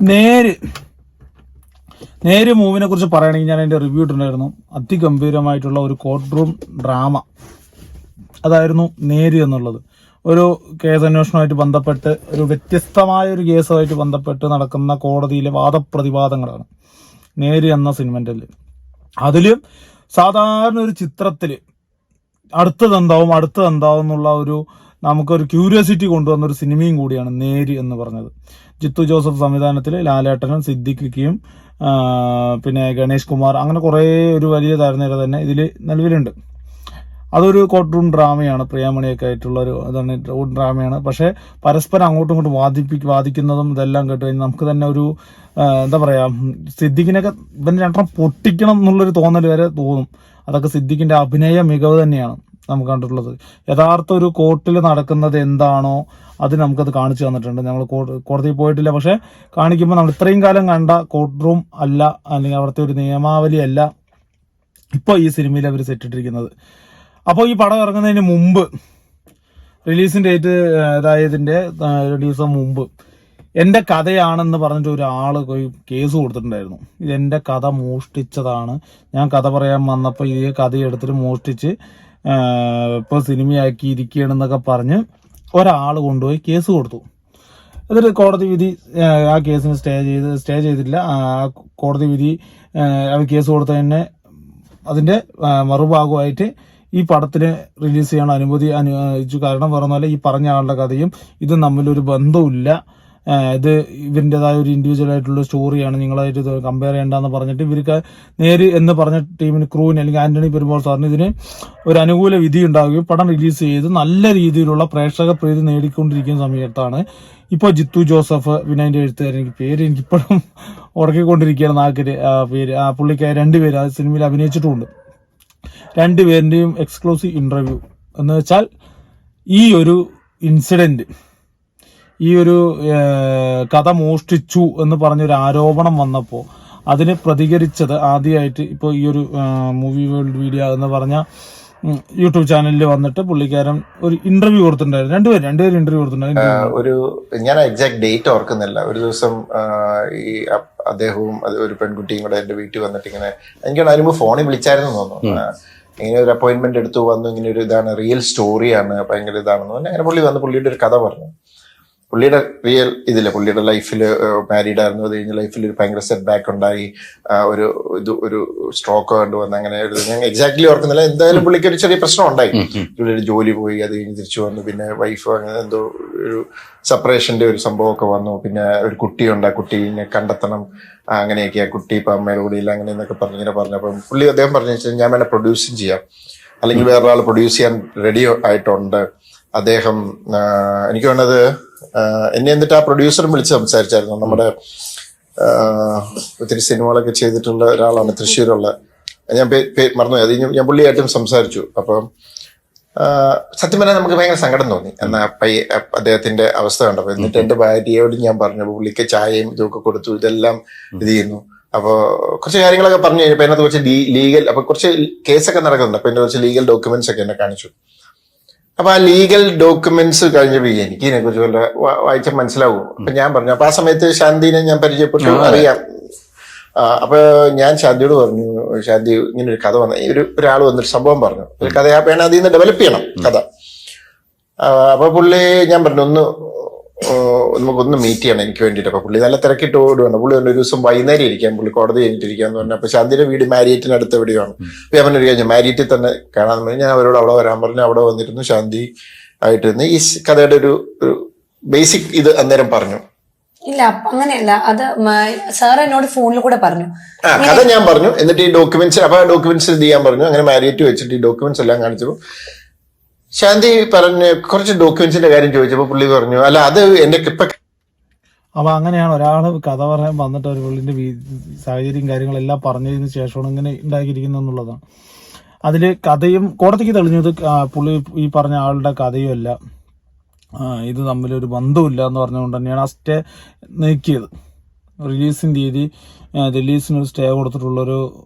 നേര് മൂവിനെ കുറിച്ച് പറയുകയാണെങ്കിൽ ഞാൻ അതിന്റെ റിവ്യൂ ഇട്ടിട്ടുണ്ടായിരുന്നു. അതിഗംഭീരമായിട്ടുള്ള ഒരു കോർട്ട് റൂം ഡ്രാമ അതായിരുന്നു നേര് എന്നുള്ളത്. ഒരു കേസ് അന്വേഷണവുമായിട്ട് ബന്ധപ്പെട്ട് ഒരു വ്യത്യസ്തമായ ഒരു കേസുമായിട്ട് ബന്ധപ്പെട്ട് നടക്കുന്ന കോടതിയിലെ വാദപ്രതിവാദങ്ങളാണ് നേര് എന്ന സിനിമൻ്റെ. അതിലും സാധാരണ ഒരു ചിത്രത്തില് അടുത്തതെന്താവും എന്നുള്ള ഒരു നമുക്കൊരു ക്യൂരിയോസിറ്റി കൊണ്ടുവന്ന ഒരു സിനിമയും കൂടിയാണ് നേര് എന്ന് പറഞ്ഞത്. ജിത്തു ജോസഫ് സംവിധാനത്തിൽ ലാലേട്ടനും സിദ്ദിഖിക്കും പിന്നെ ഗണേഷ് കുമാർ അങ്ങനെ കുറേ ഒരു വലിയ താരനിര തന്നെ ഇതിൽ നിലവിലുണ്ട്. അതൊരു കോർട്ട് റൂം ഡ്രാമയാണ്, പ്രിയാമണിയൊക്കെ ആയിട്ടുള്ള ഒരു അതാണ് ഡ്രാമയാണ്. പക്ഷെ പരസ്പരം അങ്ങോട്ടും ഇങ്ങോട്ടും വാദിക്കുന്നതും ഇതെല്ലാം കേട്ട് കഴിഞ്ഞാൽ നമുക്ക് തന്നെ ഒരു എന്താ പറയാ, സിദ്ദിഖിനൊക്കെ ഇവൻ രണ്ടെണ്ണം പൊട്ടിക്കണം എന്നുള്ളൊരു തോന്നൽ വരെ തോന്നും. അതൊക്കെ സിദ്ദിഖിന്റെ അഭിനയ മികവ് തന്നെയാണ് നമുക്ക് കണ്ടിട്ടുള്ളത്. യഥാർത്ഥ ഒരു കോർട്ടിൽ നടക്കുന്നത് എന്താണോ അത് നമുക്കത് കാണിച്ചു തന്നിട്ടുണ്ട്. നമ്മൾ കോടതിയിൽ പോയിട്ടില്ല, പക്ഷെ കാണിക്കുമ്പോൾ നമ്മൾ ഇത്രയും കാലം കണ്ട കോർട്ട് റൂം അല്ല, അല്ലെങ്കിൽ അവിടുത്തെ ഒരു നിയമാവലി അല്ല ഇപ്പോൾ ഈ സിനിമയിൽ അവർ സെറ്റിട്ടിരിക്കുന്നത്. അപ്പോൾ ഈ പടം ഇറങ്ങുന്നതിന് മുമ്പ്, റിലീസിന്റെ ഡേറ്റ് അതായതിന്റെ ഒരു ദിവസം മുമ്പ് എന്റെ കഥയാണെന്ന് പറഞ്ഞിട്ട് ഒരാള് കേസ് കൊടുത്തിട്ടുണ്ടായിരുന്നു. ഇതെന്റെ കഥ മോഷ്ടിച്ചതാണ്, ഞാൻ കഥ പറയാൻ വന്നപ്പോൾ ഈ കഥ എടുത്തിട്ട് മോഷ്ടിച്ച് ഇപ്പോൾ സിനിമയാക്കി ഇരിക്കുകയാണെന്നൊക്കെ പറഞ്ഞ് ഒരാൾ കൊണ്ടുപോയി കേസ് കൊടുത്തു. എന്നിട്ട് കോടതി വിധി ആ കേസിന് സ്റ്റേ ചെയ്തിട്ടില്ല. ആ കോടതി വിധി കേസ് കൊടുത്തതിനെ അതിന്റെ മറുഭാഗമായിട്ട് ഈ പടത്തിന് റിലീസ് ചെയ്യാൻ അനുവദിച്ചു. കാരണം പറഞ്ഞ ഈ പറഞ്ഞ ആളുടെ കഥയും ഇതും തമ്മിലൊരു ബന്ധമില്ല, ഇത് ഇവരുടേതായ ഒരു ഇൻഡിവിജ്വൽ ആയിട്ടുള്ള സ്റ്റോറിയാണ്, നിങ്ങളായിട്ട് ഇത് കമ്പയർ ചെയ്യേണ്ടെന്ന് പറഞ്ഞിട്ട് ഇവർക്ക് നേര് എന്ന് പറഞ്ഞ ടീമിന് ക്രൂവിന് അല്ലെങ്കിൽ ആന്റണി പെരുമ്പോൾ സാറിന് ഇതിന് ഒരു അനുകൂല വിധി ഉണ്ടാവുകയും പടം റിലീസ് ചെയ്ത് നല്ല രീതിയിലുള്ള പ്രേക്ഷക പ്രീതി നേടിക്കൊണ്ടിരിക്കുന്ന സമയത്താണ് ഇപ്പോൾ ജിത്തു ജോസഫ് പിന്നെ അതിന്റെ എഴുത്തുകാരൻ പേര് എനിക്കിപ്പോഴും ഉറക്കിക്കൊണ്ടിരിക്കുകയാണ് നാക്കില് പേര്. ആ പുള്ളിക്കായ രണ്ടുപേര് ആ സിനിമയിൽ അഭിനയിച്ചിട്ടുമുണ്ട്. രണ്ടുപേരുടെയും എക്സ്ക്ലൂസീവ് ഇന്റർവ്യൂ എന്ന് വെച്ചാൽ ഈ ഒരു ഇൻസിഡന്റ്, ഈ ഒരു കഥ മോഷ്ടിച്ചു എന്ന് പറഞ്ഞൊരു ആരോപണം വന്നപ്പോൾ അതിന് പ്രതികരിച്ചത് ആദ്യമായിട്ട് ഇപ്പോൾ ഈ ഒരു മൂവി വേൾഡ് മീഡിയ എന്ന് പറഞ്ഞ യൂട്യൂബ് ചാനലിൽ വന്നിട്ട് പുള്ളിക്കാരൻ ഒരു ഇന്റർവ്യൂ കൊടുത്തിട്ടുണ്ടായിരുന്നു. രണ്ടുപേരും ഇന്റർവ്യൂ കൊടുത്തിട്ടുണ്ടായിരുന്നു. ഒരു ഞാൻ എക്സാക്ട് ഡേറ്റ് ഓർക്കുന്നില്ല. ഒരു ദിവസം ഈ അദ്ദേഹവും ഒരു പെൺകുട്ടിയും കൂടെ എന്റെ വീട്ടിൽ വന്നിട്ട് ഇങ്ങനെ, എനിക്ക് അതിന് ഫോണിൽ വിളിച്ചായിരുന്നു തോന്നുന്നു, ഇങ്ങനെ ഒരു അപ്പോയിന്റ്മെന്റ് എടുത്തു വന്നു, ഇങ്ങനെ ഒരു ഇതാണ് റിയൽ സ്റ്റോറിയാണ്, ഭയങ്കര ഇതാണെന്ന് പറഞ്ഞു. അങ്ങനെ പുള്ളി വന്ന് പുള്ളിയുടെ ഒരു കഥ പറഞ്ഞു. പുള്ളിയുടെ റിയൽ ഇതില്ല, പുള്ളിയുടെ ലൈഫിൽ മാരീഡ് ആയിരുന്നു, അത് കഴിഞ്ഞ് ലൈഫിൽ ഒരു ഭയങ്കര സെറ്റ് ബാക്ക് ഉണ്ടായി, ഒരു സ്ട്രോക്ക് കണ്ടുവന്ന്, അങ്ങനെ ഒരു ഞാൻ എക്സാക്ട്ലി ഓർക്കുന്നില്ല. എന്തായാലും പുള്ളിക്ക് ഒരു ചെറിയ പ്രശ്നം ഉണ്ടായി. പുള്ളിയുടെ ജോലി പോയി, അത് കഴിഞ്ഞ് തിരിച്ചു വന്നു, പിന്നെ വൈഫ് അങ്ങനെ എന്തോ ഒരു സെപ്പറേഷന്റെ ഒരു സംഭവമൊക്കെ വന്നു, പിന്നെ ഒരു കുട്ടിയുണ്ട്, ആ കുട്ടീനെ കണ്ടെത്തണം, അങ്ങനെയൊക്കെ ആ കുട്ടി ഇപ്പം അമ്മയുടെ കൂടെ ഇല്ല അങ്ങനെ എന്നൊക്കെ പറഞ്ഞിങ്ങനെ പറഞ്ഞു. അപ്പം പുള്ളി അദ്ദേഹം പറഞ്ഞു വെച്ചാൽ ഞാൻ വേണേൽ പ്രൊഡ്യൂസും ചെയ്യാം, അല്ലെങ്കിൽ വേറൊരാൾ പ്രൊഡ്യൂസ് ചെയ്യാൻ റെഡി ആയിട്ടുണ്ട്. അദ്ദേഹം എനിക്ക് വേണ്ടത് എന്നെ എന്നിട്ട് ആ പ്രൊഡ്യൂസറും വിളിച്ച് സംസാരിച്ചായിരുന്നു. നമ്മുടെ ഒത്തിരി സിനിമകളൊക്കെ ചെയ്തിട്ടുള്ള ഒരാളാണ്, തൃശ്ശൂരുള്ള, ഞാൻ മറന്നു. അത് ഞാൻ പുള്ളിയായിട്ടും സംസാരിച്ചു. അപ്പം സത്യം പറഞ്ഞാൽ നമുക്ക് ഭയങ്കര സങ്കടം തോന്നി എന്നാ അദ്ദേഹത്തിന്റെ അവസ്ഥ കണ്ടപ്പോൾ. എന്നിട്ട് എന്റെ ഭാര്യയോട് ഞാൻ പറഞ്ഞു, പുള്ളിക്ക് ചായയും ഇതൊക്കെ കൊടുത്തു, ഇതെല്ലാം ഇത് ചെയ്യുന്നു. അപ്പോൾ കുറച്ച് കാര്യങ്ങളൊക്കെ പറഞ്ഞു കഴിഞ്ഞപ്പോൾ അതിനകത്ത് കുറച്ച് ലീഗൽ, അപ്പൊ കുറച്ച് കേസൊക്കെ നടക്കുന്നുണ്ട്. അപ്പൊ എന്റെ കുറച്ച് ലീഗൽ ഡോക്യുമെന്റ്സ് ഒക്കെ എന്നെ കാണിച്ചു. അപ്പൊ ആ ലീഗൽ ഡോക്യുമെന്റ്സ് കഴിഞ്ഞപ്പോൾ എനിക്ക് ഇതിനെ കുറിച്ച് വല്ല വായിച്ചാൽ മനസ്സിലാവും. അപ്പൊ ഞാൻ പറഞ്ഞു, അപ്പൊ ആ സമയത്ത് ശാന്തിനെ ഞാൻ പരിചയപ്പെട്ടു, അറിയാം. അപ്പൊ ഞാൻ ശാന്തിയോട് പറഞ്ഞു, ശാന്തി ഇങ്ങനെ ഒരു കഥ വന്ന ഒരാൾ വന്നൊരു സംഭവം പറഞ്ഞു, ഒരു കഥ വേണം, അതിൽ നിന്ന് ഡെവലപ്പ് ചെയ്യണം കഥ. അപ്പൊ പുള്ളി ഞാൻ പറഞ്ഞു നമുക്കൊന്ന് മീറ്റ് ചെയ്യണം എനിക്ക് വേണ്ടിയിട്ട്. അപ്പൊ പുള്ളി നല്ല തിരക്കിട്ട് ഓടുകയാണ്. പുള്ളി ഒരു ദിവസം വൈകുന്നേരം ഇരിക്കാൻ, പുള്ളി കോടതി കഴിഞ്ഞിട്ടിരിക്കാന്ന് പറഞ്ഞു. അപ്പൊ ശാന്തിയുടെ വീട് മാരിയറ്റിനടുത്ത് എവിടെയാണ്. അപ്പൊ ഞാൻ പറഞ്ഞു കഴിഞ്ഞാൽ മാരിയറ്റിൽ തന്നെ കാണാന്ന് പറഞ്ഞു. ഞാൻ അവരോട് അവിടെ വരാൻ പറഞ്ഞു. അവിടെ വന്നിരുന്നു, ശാന്തി ആയിട്ടിരുന്ന് ഈ കഥയുടെ ഒരു ബേസിക് ഇത് അന്നേരം പറഞ്ഞു. ഇല്ല അങ്ങനെയല്ല, അത് സാർ എന്നോട് ഫോണിൽ കൂടെ പറഞ്ഞു. കഥ ഞാൻ പറഞ്ഞു. എന്നിട്ട് ഈ ഡോക്യുമെന്റ്സ്, അപ്പൊ ഡോക്യുമെന്റ്സ് ഇത് ചെയ്യാൻ പറഞ്ഞു. അങ്ങനെ മാരിയറ്റ് വെച്ചിട്ട് ഈ ഡോക്യുമെന്റ്സ് എല്ലാം കാണിച്ചപ്പോൾ ശാന്തി പറഞ്ഞ് കുറച്ച് ഡോക്യുമെന്റ്സിന്റെ കാര്യം ചോദിച്ചപ്പോൾ പുള്ളി പറഞ്ഞു, അല്ല അത് എന്റെ ഇപ്പൊ. അപ്പൊ അങ്ങനെയാണ് ഒരാള് കഥ പറയാൻ വന്നിട്ട് ഒരു പുള്ളിന്റെ സാഹചര്യം കാര്യങ്ങളെല്ലാം പറഞ്ഞതിന് ശേഷമാണ് ഇങ്ങനെ ഉണ്ടാക്കിയിരിക്കുന്നത് എന്നുള്ളതാണ്. അതില് കഥയും കോടതിക്ക് തെളിഞ്ഞത് പുള്ളി ഈ പറഞ്ഞ ആളുടെ കഥയും അല്ല, ഇത് തമ്മിലൊരു ബന്ധമില്ല എന്ന് പറഞ്ഞുകൊണ്ട് തന്നെയാണ് ആ സ്റ്റേ നീക്കിയത്. റിലീസിന്റെ രീതി റിലീസിനൊരു സ്റ്റേ കൊടുത്തിട്ടുള്ളൊരു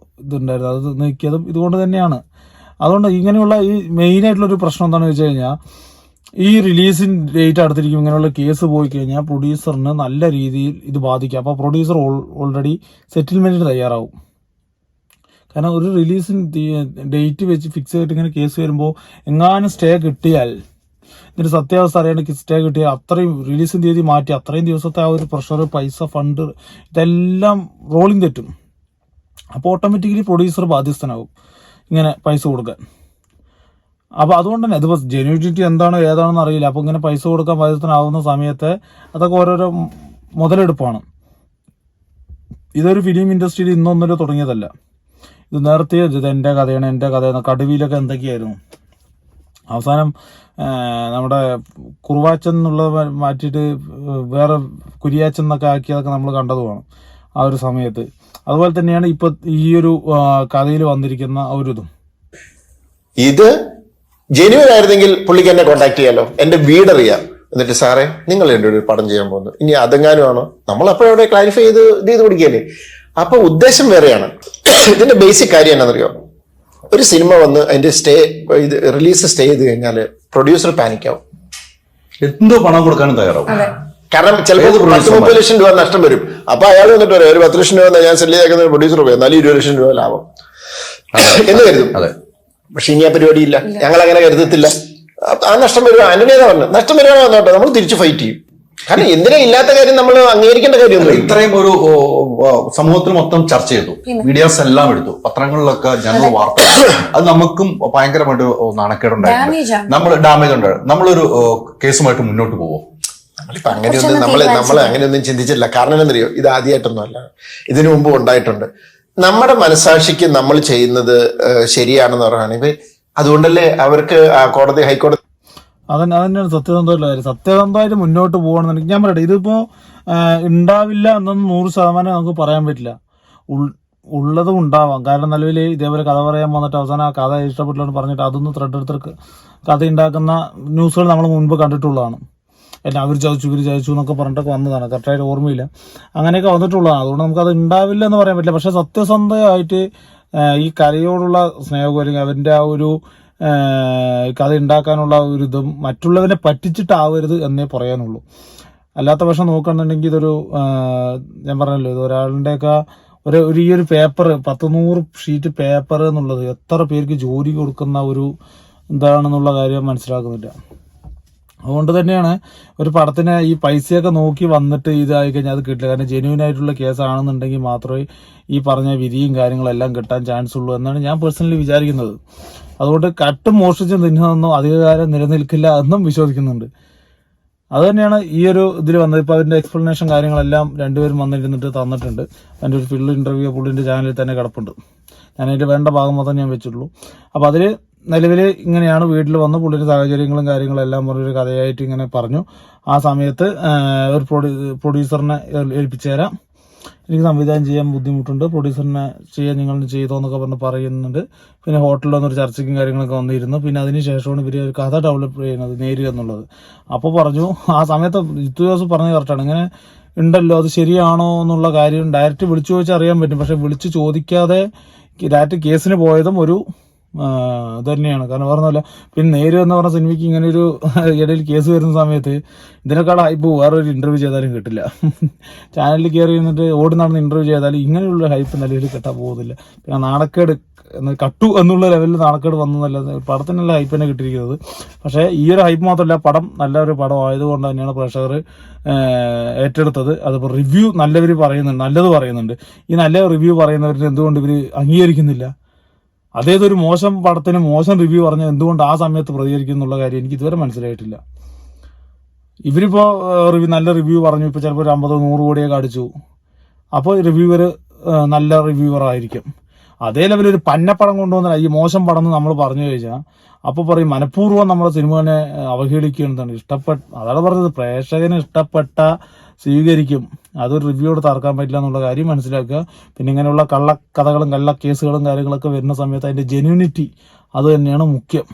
ഇതുണ്ടായിരുന്നു, അത് നീക്കിയതും ഇതുകൊണ്ട് തന്നെയാണ്. അതുകൊണ്ട് ഇങ്ങനെയുള്ള ഈ മെയിനായിട്ടുള്ളൊരു പ്രശ്നം എന്താണെന്ന് വെച്ച് കഴിഞ്ഞാൽ, ഈ റിലീസിങ് ഡേറ്റ് അടുത്തിരിക്കും ഇങ്ങനെയുള്ള കേസ് പോയി കഴിഞ്ഞാൽ പ്രൊഡ്യൂസറിന് നല്ല രീതിയിൽ ഇത് ബാധിക്കും. അപ്പോൾ പ്രൊഡ്യൂസർ ഓൾറെഡി സെറ്റിൽമെന്റിന് തയ്യാറാവും. കാരണം ഒരു റിലീസിങ് ഡേറ്റ് വെച്ച് ഫിക്സ് ചെയ്തിട്ട് ഇങ്ങനെ കേസ് വരുമ്പോൾ എങ്ങാനും സ്റ്റേ കിട്ടിയാൽ, ഇതിന്റെ സത്യാവസ്ഥ അറിയാണ്ട് സ്റ്റേ കിട്ടിയാൽ അത്രയും റിലീസിങ് തീയതി മാറ്റി അത്രയും ദിവസത്തെ ആ ഒരു പ്രഷർ, പൈസ, ഫണ്ട് ഇതെല്ലാം റോളിംഗ് തെറ്റും. അപ്പോൾ ഓട്ടോമാറ്റിക്കലി പ്രൊഡ്യൂസർ ബാധ്യസ്ഥനാകും ഇങ്ങനെ പൈസ കൊടുക്കാൻ. അപ്പോൾ അതുകൊണ്ട് തന്നെ ഇതിപ്പോൾ ജെന്യൂനിറ്റി എന്താണോ ഏതാണെന്ന് അറിയില്ല. അപ്പോൾ ഇങ്ങനെ പൈസ കൊടുക്കാൻ ബാധ്യസ്ഥനാവുന്ന സമയത്ത് അതൊക്കെ ഓരോരോ മുതലെടുപ്പാണ്. ഇതൊരു ഫിലിം ഇൻഡസ്ട്രിയിൽ ഇന്നൊന്നിലോ തുടങ്ങിയതല്ല. ഇത് നേരത്തെ ഇത് എൻ്റെ കഥയാണ്, എൻ്റെ കഥയാണ്. കടുവയിലൊക്കെ എന്തൊക്കെയായിരുന്നു. അവസാനം നമ്മുടെ കുറുവാച്ചൻ എന്നുള്ളത് മാറ്റിയിട്ട് വേറെ കുരിയാച്ചൻ എന്നൊക്കെ ആക്കിയതൊക്കെ നമ്മൾ കണ്ടതുമാണ് ആ ഒരു സമയത്ത്. അതുപോലെ തന്നെയാണ് ഇപ്പൊ ഈ ഒരു കഥയിൽ വന്നിരിക്കുന്ന ഒരു ഇതും. ഇത് ജെന്യുവൻ ആയിരുന്നെങ്കിൽ പുള്ളിക്ക് എന്നെ കോൺടാക്ട് ചെയ്യാലോ, എന്റെ വീടറിയാം. എന്നിട്ട് സാറേ നിങ്ങൾ എൻ്റെ ഒരു പടം ചെയ്യാൻ പോകുന്നു, ഇനി അതെങ്ങാനും ആണോ, നമ്മൾ അപ്പോഴവിടെ ക്ലാരിഫൈ ചെയ്ത് ഇത് ചെയ്ത് പിടിക്കല്ലേ. അപ്പൊ ഉദ്ദേശം വേറെയാണ്. ഇതിന്റെ ബേസിക് കാര്യം എന്നാണെന്നറിയോ, ഒരു സിനിമ വന്ന് അതിന്റെ ഇത് റിലീസ് സ്റ്റേ ചെയ്ത് കഴിഞ്ഞാൽ പ്രൊഡ്യൂസർ പാനിക്കാവും, എന്തോ പണം കൊടുക്കാനും തയ്യാറാവും. കാരണം ചിലപ്പോൾ 10-30 ലക്ഷം രൂപ നഷ്ടം വരും. അപ്പൊ അയാൾ വന്നിട്ട് പറയാം ഒരു 10 ലക്ഷം രൂപ ഞാൻ സെല് ചെയ്തേക്കുന്ന പ്രൊഡ്യൂസർ പോയി, എന്നാലും 20 ലക്ഷം രൂപ ലാഭം എന്ന് കരുതും. പക്ഷെ ഇനി ആ പരിപാടിയില്ല, ഞങ്ങൾ അങ്ങനെ കരുതത്തില്ല. ആ നഷ്ടം വരുക ആന്റണി ഏതാ പറഞ്ഞു, നഷ്ടം വരുവാണോ വന്നോട്ടെ, നമ്മൾ തിരിച്ചു ഫൈറ്റ് ചെയ്യും. കാരണം എന്തിനാ ഇല്ലാത്ത കാര്യം നമ്മൾ അംഗീകരിക്കേണ്ട കാര്യമൊന്നും. ഇത്രയും ഒരു സമൂഹത്തിൽ മൊത്തം ചർച്ച ചെയ്തു, വീഡിയോസ് എല്ലാം എടുത്തു, പത്രങ്ങളിലൊക്കെ ജനറൽ വാർത്ത, അത് നമുക്കും ഭയങ്കരമായിട്ട് നാണക്കേടുണ്ടായിരുന്നു. നമ്മൾ ഡാമേജ് ഉണ്ടായിരുന്നു. നമ്മളൊരു കേസുമായിട്ട് മുന്നോട്ട് പോകും. നമ്മളിപ്പോ നമ്മൾ അങ്ങനെയൊന്നും ചിന്തിച്ചില്ല. കാരണം എന്താണെന്നറിയോ, ഇത് ആദ്യമായിട്ടൊന്നും അല്ല, ഇതിനു മുമ്പ് ഉണ്ടായിട്ടുണ്ട്. നമ്മുടെ മനസാക്ഷിക്ക് നമ്മൾ ചെയ്യുന്നത് ശരിയാണെന്ന് പറയുകയാണെങ്കിൽ അതുകൊണ്ടല്ലേ അവർക്ക് കോടതി, ഹൈക്കോടതി അതന്നെയാണ് സത്യസന്ധമായിട്ടുള്ള കാര്യം. സത്യസന്ധമായിട്ട് മുന്നോട്ട് പോകണമെന്നുണ്ടെങ്കിൽ ഞാൻ പറയട്ടെ, ഇതിപ്പോ ഉണ്ടാവില്ല എന്നൊന്നും 100% നമുക്ക് പറയാൻ പറ്റില്ല. ഉള്ളതും ഉണ്ടാവാം. കാരണം നിലവിൽ ഇതേപോലെ കഥ പറയാൻ വന്നിട്ട് അവസാനം ആ കഥ ഇഷ്ടപ്പെട്ടില്ലെന്ന് പറഞ്ഞിട്ട് അതൊന്ന് ത്രെഡ് എടുത്ത് കഥ ഉണ്ടാക്കുന്ന ന്യൂസുകൾ നമ്മൾ മുൻപ് കണ്ടിട്ടുള്ളതാണ്. എന്നെ അവർ ചതിച്ചു ഇവർ ചതിച്ചു എന്നൊക്കെ പറഞ്ഞിട്ടൊക്കെ വന്നതാണ്, കറക്റ്റായിട്ട് ഓർമ്മയില്ല. അങ്ങനെയൊക്കെ വന്നിട്ടുള്ളതാണ്. അതുകൊണ്ട് നമുക്കത് ഉണ്ടാവില്ല എന്ന് പറയാൻ പറ്റില്ല. പക്ഷെ സത്യസന്ധമായിട്ട് ഈ കലയോടുള്ള സ്നേഹവും അല്ലെങ്കിൽ അവരുടെ ആ ഒരു കഥ ഉണ്ടാക്കാനുള്ള ഒരു ഇതും മറ്റുള്ളവരെ പറ്റിച്ചിട്ടാവരുത് എന്നേ പറയാനുള്ളൂ. അല്ലാത്ത പക്ഷം നോക്കുകയാണെന്നുണ്ടെങ്കിൽ ഇതൊരു ഞാൻ പറഞ്ഞല്ലോ, ഇത് ഒരാളുടെയൊക്കെ ഈ ഒരു പേപ്പർ 100 ഷീറ്റ് പേപ്പർ എന്നുള്ളത് എത്ര പേർക്ക് ജോലി കൊടുക്കുന്ന ഒരു എന്താണെന്നുള്ള കാര്യം മനസ്സിലാക്കുന്നില്ല. അതുകൊണ്ട് തന്നെയാണ് ഒരു പടത്തിന് ഈ പൈസയൊക്കെ നോക്കി വന്നിട്ട് ഇതായി കഴിഞ്ഞാൽ അത് കിട്ടില്ല. കാരണം ജെന്യൂൻ ആയിട്ടുള്ള കേസാണെന്നുണ്ടെങ്കിൽ മാത്രമേ ഈ പറഞ്ഞ വിധിയും കാര്യങ്ങളെല്ലാം കിട്ടാൻ ചാൻസ് ഉള്ളൂ എന്നാണ് ഞാൻ പേഴ്സണലി വിചാരിക്കുന്നത്. അതുകൊണ്ട് കട്ടും മോഷ്ടിച്ചും തിന്നുന്നതൊന്നും അധികകാലം നിലനിൽക്കില്ല എന്നും വിശ്വസിക്കുന്നുണ്ട്. അത് തന്നെയാണ് ഈ ഒരു ഇതിൽ വന്നത്. ഇപ്പൊ അതിന്റെ എക്സ്പ്ലനേഷൻ കാര്യങ്ങളെല്ലാം രണ്ടുപേരും വന്നിരുന്നിട്ട് തന്നിട്ടുണ്ട്. അതിന്റെ ഒരു ഫുൾ ഇന്റർവ്യൂ പുള്ളിന്റെ ചാനലിൽ തന്നെ കിടപ്പുണ്ട്. ഞാൻ അതിന്റെ വേണ്ട ഭാഗം മൊത്തം ഞാൻ വെച്ചിട്ടുള്ളൂ. അപ്പൊ അതില് നിലവിൽ ഇങ്ങനെയാണ് വീട്ടിൽ വന്ന് പുള്ളിന്റെ സാഹചര്യങ്ങളും കാര്യങ്ങളും എല്ലാം പറഞ്ഞൊരു കഥയായിട്ട് ഇങ്ങനെ പറഞ്ഞു. ആ സമയത്ത് ഒരു പ്രൊഡ്യൂസറിനെ ഏൽപ്പിച്ചു തരാം, എനിക്ക് സംവിധാനം ചെയ്യാൻ ബുദ്ധിമുട്ടുണ്ട്, പ്രൊഡ്യൂസറിനെ ചെയ്യാൻ നിങ്ങൾ ചെയ്തോ എന്നൊക്കെ പറഞ്ഞ് പറയുന്നുണ്ട്. പിന്നെ ഹോട്ടലിൽ വന്നൊരു ചർച്ചയ്ക്കും കാര്യങ്ങളൊക്കെ വന്നിരുന്നു. പിന്നെ അതിന് ശേഷമാണ് ഇവർ ഒരു കഥ ഡെവലപ്പ് ചെയ്യുന്നത് നേരിയ എന്നുള്ളത്. അപ്പോൾ പറഞ്ഞു, ആ സമയത്ത് ജിത്തു ജോസഫ് പറഞ്ഞത് കറക്റ്റാണ്, ഇങ്ങനെ ഉണ്ടല്ലോ അത് ശരിയാണോ എന്നുള്ള കാര്യം ഡയറക്റ്റ് വിളിച്ചു ചോദിച്ചാൽ അറിയാൻ പറ്റും. പക്ഷെ വിളിച്ച് ചോദിക്കാതെ ഡയറക്റ്റ് കേസിന് പോയതും ഒരു ഇത് തന്നെയാണ്. കാരണം പറഞ്ഞല്ല, പിന്നെ നേര് എന്ന് പറഞ്ഞ സിനിമയ്ക്ക് ഇങ്ങനെ ഒരു ഇടയിൽ കേസ് വരുന്ന സമയത്ത് ഇതിനേക്കാൾ ഹൈപ്പ് വേറൊരു ഇന്റർവ്യൂ ചെയ്താലും കിട്ടില്ല. ചാനലിൽ കയറി നിന്നിട്ട് ഓടി നടന്ന് ഇന്റർവ്യൂ ചെയ്താലും ഇങ്ങനെയുള്ള ഹൈപ്പ് നിലവിൽ കിട്ടാൻ പോകുന്നില്ല. പിന്നെ നാണക്കേട് കട്ടു എന്നുള്ള ലെവലിൽ നാണക്കേട് വന്നതല്ല, പടത്തിനുള്ള ഹൈപ്പ് തന്നെ കിട്ടിയിരിക്കുന്നത്. പക്ഷേ ഈ ഒരു ഹൈപ്പ് മാത്രമല്ല, പടം നല്ലൊരു പടം ആയതുകൊണ്ട് തന്നെയാണ് പ്രേക്ഷകർ ഏറ്റെടുത്തത്. അതിപ്പോൾ റിവ്യൂ നല്ലവർ പറയുന്നുണ്ട്, നല്ലത് പറയുന്നുണ്ട്. ഈ നല്ല റിവ്യൂ പറയുന്നവരിൽ എന്തുകൊണ്ട് ഇവർ അംഗീകരിക്കുന്നില്ല? അതേതൊരു മോശം പടത്തിന് മോശം റിവ്യൂ പറഞ്ഞ എന്തുകൊണ്ട് ആ സമയത്ത് പ്രതികരിക്കും എന്നുള്ള കാര്യം എനിക്ക് ഇതുവരെ മനസ്സിലായിട്ടില്ല. ഇവരിപ്പോ നല്ല റിവ്യൂ പറഞ്ഞു, ഇപ്പൊ ചിലപ്പോൾ ഒരു 50-100 കോടിയൊക്കെ അടിച്ചു. അപ്പോൾ റിവ്യൂവർ നല്ല റിവ്യൂവർ ആയിരിക്കും. അതേ ലെവലിൽ ഒരു പന്നപ്പടം കൊണ്ടുവന്നില്ല ഈ മോശം പടം എന്ന് നമ്മൾ പറഞ്ഞു കഴിഞ്ഞാൽ അപ്പോൾ പറയും മനഃപൂർവ്വം നമ്മുടെ സിനിമനെ അവഹേളിക്കുകയാണ്. അതാണ് പറഞ്ഞത്, പ്രേക്ഷകന് ഇഷ്ടപ്പെട്ട സ്വീകരിക്കും, അതൊരു റിവ്യൂയോട് തർക്കാൻ പറ്റില്ല എന്നുള്ള കാര്യം മനസ്സിലാക്കുക. പിന്നെ ഇങ്ങനെയുള്ള കള്ളക്കഥകളും കള്ള കേസുകളും കാര്യങ്ങളൊക്കെ വരുന്ന സമയത്ത് അതിന്റെ ജെന്യൂനിറ്റി അത് തന്നെയാണ് മുഖ്യം.